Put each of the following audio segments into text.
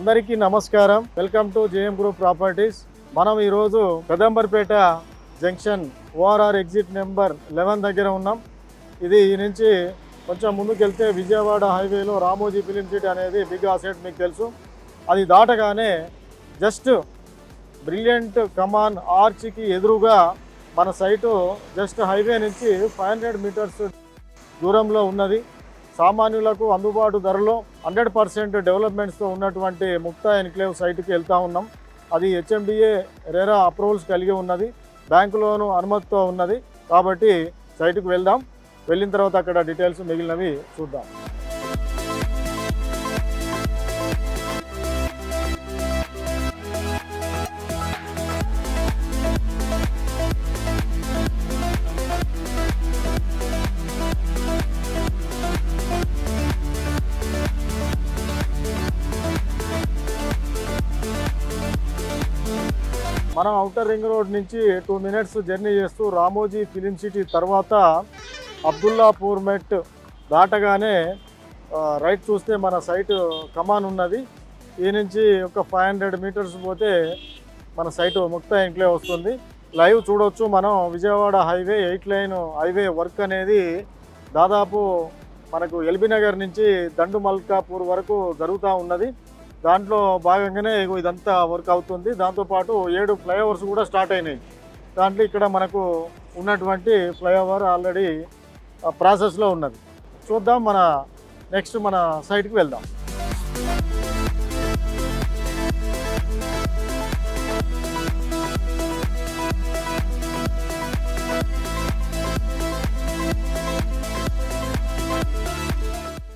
అందరికీ నమస్కారం. Welcome to JM group properties. మనం ఈరోజు Peddamberpet junction ORR exit number 11 దగ్గర ఉన్నాం. ఇది ఈ నుంచి కొంచెం ముందుకెళ్తే విజయవాడ హైవేలో రామోజీ ఫిలిం సిటీ అనేది బిగ్ అసెట్ మీకు తెలుసు. అది దాటగానే జస్ట్ బ్రిలియంట్ కమాన్ ఆర్చ్కి ఎదురుగా మన సైటు జస్ట్ హైవే నుంచి 500 మీటర్స్ దూరంలో ఉన్నది. సామాన్యులకు అందుబాటు ధరలో 100% డెవలప్మెంట్స్తో ఉన్నటువంటి ముక్తా ఎన్క్లేవ్ సైట్కి వెళ్తూ ఉన్నాం. అది హెచ్ఎండిఏ రెరా అప్రూవల్స్ కలిగి ఉన్నది, బ్యాంకు లోను అనుమతితో ఉన్నది. కాబట్టి సైట్కి వెళ్దాం. వెళ్ళిన తర్వాత అక్కడ డీటెయిల్స్ మిగిలినవి చూద్దాం. మనం ఔటర్ రింగ్ రోడ్ నుంచి 2 minutes జర్నీ చేస్తూ రామోజీ ఫిలిం సిటీ తర్వాత అబ్దుల్లాపూర్ మెట్ దాటగానే రైట్ చూస్తే మన సైట్ కమాన్ ఉన్నది. ఈ నుంచి ఒక 500 మీటర్స్ పోతే మన సైటు ముక్తా ఎన్క్లేవ్ వస్తుంది. లైవ్ చూడవచ్చు. మనం Vijayawada highway 8 line highway work అనేది దాదాపు మనకు ఎల్బీ నగర్ నుంచి దండు మల్కాపూర్ వరకు జరుగుతూ ఉన్నది. దాంట్లో భాగంగానే ఇదంతా వర్క్ అవుతుంది. దాంతోపాటు 7 ఫ్లైఓవర్స్ కూడా స్టార్ట్ అయినాయి. దాంట్లో ఇక్కడ మనకు ఉన్నటువంటి ఫ్లైఓవర్ ఆల్రెడీ ప్రాసెస్లో ఉన్నది. చూద్దాం. నెక్స్ట్ మన సైట్కి వెళ్దాం.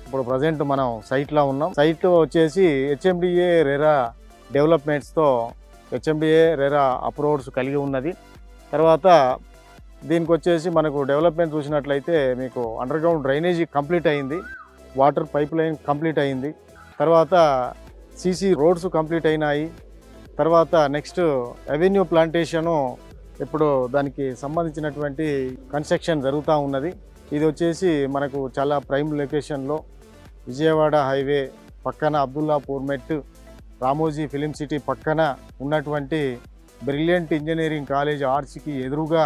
ఇప్పుడు ప్రజెంట్ మనం సైట్లో ఉన్నాం. సైట్ వచ్చేసి హెచ్ఎండిఏ రెరా డెవలప్మెంట్స్తో హెచ్ఎండిఏ రెరా అప్రూవ్స్ కలిగి ఉన్నది. తర్వాత దీనికి వచ్చేసి మనకు డెవలప్మెంట్ చూసినట్లయితే మీకు అండర్గ్రౌండ్ డ్రైనేజీ కంప్లీట్ అయింది, వాటర్ పైప్ లైన్ కంప్లీట్ అయింది, తర్వాత సీసీ రోడ్స్ కంప్లీట్ అయినాయి. తర్వాత నెక్స్ట్ అవెన్యూ ప్లాంటేషను ఇప్పుడు దానికి సంబంధించినటువంటి కన్స్ట్రక్షన్ జరుగుతూ ఉన్నది. ఇది వచ్చేసి మనకు చాలా ప్రైమ్ లొకేషన్లో విజయవాడ హైవే పక్కన అబ్దుల్లాపూర్ మెట్ రామోజీ ఫిలిం సిటీ పక్కన ఉన్నటువంటి బ్రిలియంట్ ఇంజనీరింగ్ కాలేజ్ ఆర్చ్కి ఎదురుగా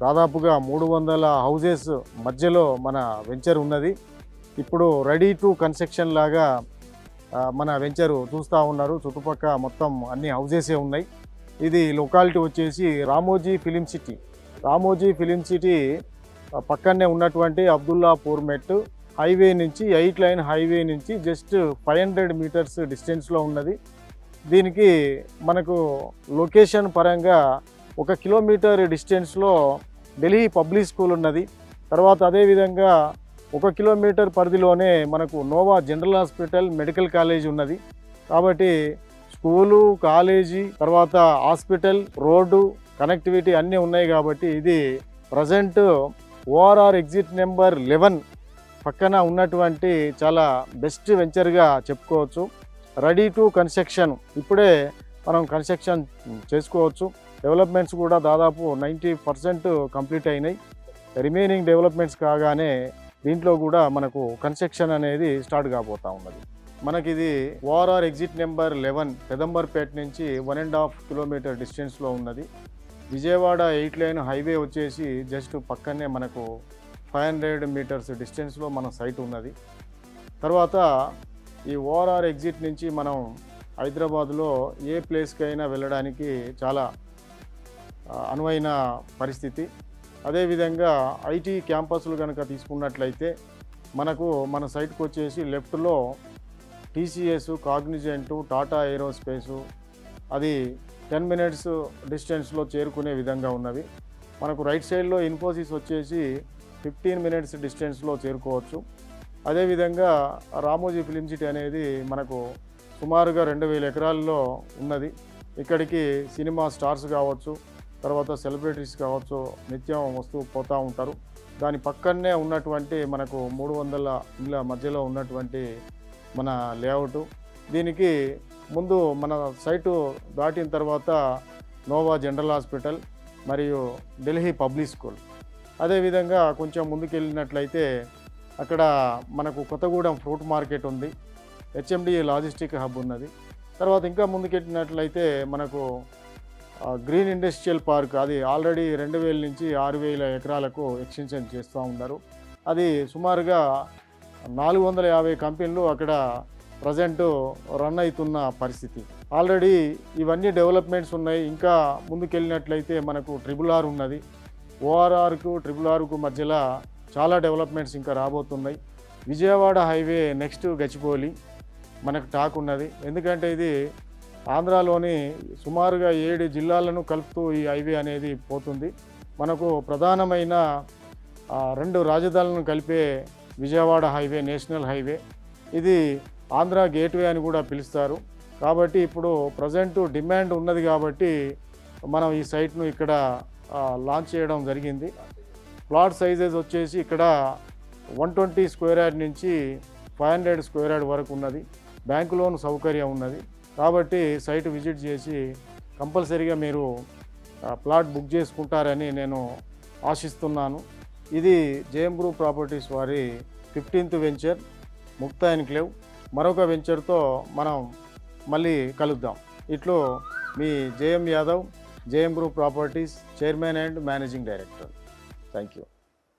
దాదాపుగా 300 హౌజెస్ మధ్యలో మన వెంచర్ ఉన్నది. ఇప్పుడు రెడీ టు కన్స్ట్రక్షన్ లాగా మన వెంచరు చూస్తూ ఉన్నారు. చుట్టుపక్కల మొత్తం అన్ని హౌజెసే ఉన్నాయి. ఇది లొకాలిటీ వచ్చేసి Ramoji film city. Ramoji film city పక్కనే ఉన్నటువంటి అబ్దుల్లాపూర్ మెట్ హైవే నుంచి 8 లైన్ హైవే నుంచి జస్ట్ 500 మీటర్స్ డిస్టెన్స్లో ఉన్నది. దీనికి మనకు లొకేషన్ పరంగా 1 కిలోమీటర్ డిస్టెన్స్లో ఢిల్లీ పబ్లిక్ స్కూల్ ఉన్నది. తర్వాత అదేవిధంగా 1 కిలోమీటర్ పరిధిలోనే మనకు Nova general hospital medical college ఉన్నది. కాబట్టి స్కూలు, కాలేజీ, తర్వాత హాస్పిటల్, రోడ్డు కనెక్టివిటీ అన్నీ ఉన్నాయి. కాబట్టి ఇది ప్రజెంట్ ఓఆర్ఆర్ ఎగ్జిట్ నెంబర్ 11 పక్కన ఉన్నటువంటి చాలా బెస్ట్ వెంచర్గా చెప్పుకోవచ్చు. రెడీ టు కన్స్ట్రక్షన్, ఇప్పుడే మనం కన్స్ట్రక్షన్ చేసుకోవచ్చు. డెవలప్మెంట్స్ కూడా దాదాపు 90% కంప్లీట్ అయినాయి. రిమైనింగ్ డెవలప్మెంట్స్ కాగానే దీంట్లో కూడా మనకు కన్స్ట్రక్షన్ అనేది స్టార్ట్ కాబోతూ ఉన్నది. మనకి ఇది ఓఆర్ఆర్ ఎగ్జిట్ నెంబర్ 11 పెదంబర్పేట నుంచి 1.5 కిలోమీటర్ డిస్టెన్స్లో ఉన్నది. విజయవాడ 8 లైన్ హైవే వచ్చేసి జస్ట్ పక్కనే మనకు 500 మీటర్స్ డిస్టెన్స్లో మన సైట్ ఉన్నది. తర్వాత ఈ ఓఆర్ఆర్ ఎగ్జిట్ నుంచి మనం హైదరాబాద్లో ఏ ప్లేస్కైనా వెళ్ళడానికి చాలా అనువైన పరిస్థితి. అదేవిధంగా ఐటీ క్యాంపస్లు కనుక తీసుకున్నట్లయితే మనకు మన సైట్కి వచ్చేసి లెఫ్ట్లో టీసీఎస్, కాగ్నిజెంటు, టాటా ఏరోస్పేసు అది 10 minutes డిస్టెన్స్లో చేరుకునే విధంగా ఉన్నవి. మనకు రైట్ సైడ్లో ఇన్ఫోసిస్ వచ్చేసి 15 minutes డిస్టెన్స్లో చేరుకోవచ్చు. అదేవిధంగా రామోజీ ఫిలిం సిటీ అనేది మనకు సుమారుగా 2000 ఎకరాల్లో ఉన్నది. ఇక్కడికి సినిమా స్టార్స్ కావచ్చు, తర్వాత సెలబ్రిటీస్ కావచ్చు, నిత్యం వస్తూ పోతూ ఉంటారు. దాని పక్కనే ఉన్నటువంటి మనకు 300 ఇళ్ళ మధ్యలో ఉన్నటువంటి మన లేఅవుట్. దీనికి ముందు మన సైటు దాటిన తర్వాత నోవా జనరల్ హాస్పిటల్ మరియు ఢిల్లీ పబ్లిక్ స్కూల్, అదేవిధంగా కొంచెం ముందుకు వెళ్ళినట్లయితే అక్కడ మనకు కొత్తగూడెం ఫ్రూట్ మార్కెట్ ఉంది. హెచ్ఎండిఏ లాజిస్టిక్ హబ్ ఉన్నది. తర్వాత ఇంకా ముందుకెట్టినట్లయితే మనకు గ్రీన్ ఇండస్ట్రియల్ పార్క్, అది ఆల్రెడీ 2000 నుంచి 6000 ఎకరాలకు ఎక్స్టెన్షన్ చేస్తూ ఉన్నారు. అది సుమారుగా 450 కంపెనీలు అక్కడ ప్రజెంటు రన్ అవుతున్న పరిస్థితి. ఆల్రెడీ ఇవన్నీ డెవలప్మెంట్స్ ఉన్నాయి. ఇంకా ముందుకెళ్ళినట్లయితే మనకు RRR ఉన్నది. ORRకు RRRకు మధ్యలో చాలా డెవలప్మెంట్స్ ఇంకా రాబోతున్నాయి. విజయవాడ హైవే నెక్స్ట్ గచ్చిబౌలి మనకు టాక్ ఉన్నది. ఎందుకంటే ఇది ఆంధ్రాలోని సుమారుగా 7 జిల్లాలను కలుపుతూ ఈ హైవే అనేది పోతుంది. మనకు ప్రధానమైన 2 రాజధానులను కలిపే విజయవాడ హైవే నేషనల్ హైవే. ఇది ఆంధ్ర గేట్వే అని కూడా పిలుస్తారు. కాబట్టి ఇప్పుడు ప్రజెంట్ డిమాండ్ ఉన్నది కాబట్టి మనం ఈ సైట్ను ఇక్కడ లాంచ్ చేయడం జరిగింది. ప్లాట్ సైజెస్ వచ్చేసి ఇక్కడ 120 స్క్వేర్ యార్డ్ నుంచి 500 స్క్వేర్ యార్డ్ వరకు ఉన్నది. బ్యాంకు లోన్ సౌకర్యం ఉన్నది. కాబట్టి సైట్ విజిట్ చేసి కంపల్సరీగా మీరు ప్లాట్ బుక్ చేసుకుంటారని నేను ఆశిస్తున్నాను. ఇది జేఎం గ్రూప్ ప్రాపర్టీస్ వారి 15th వెంచర్ ముక్తా ఎన్క్లేవ్. మరొక వెంచర్తో మనం మళ్ళీ కలుద్దాం. ఇట్లో మీ JM Yadav, JM group properties chairman and managing director. Thank you.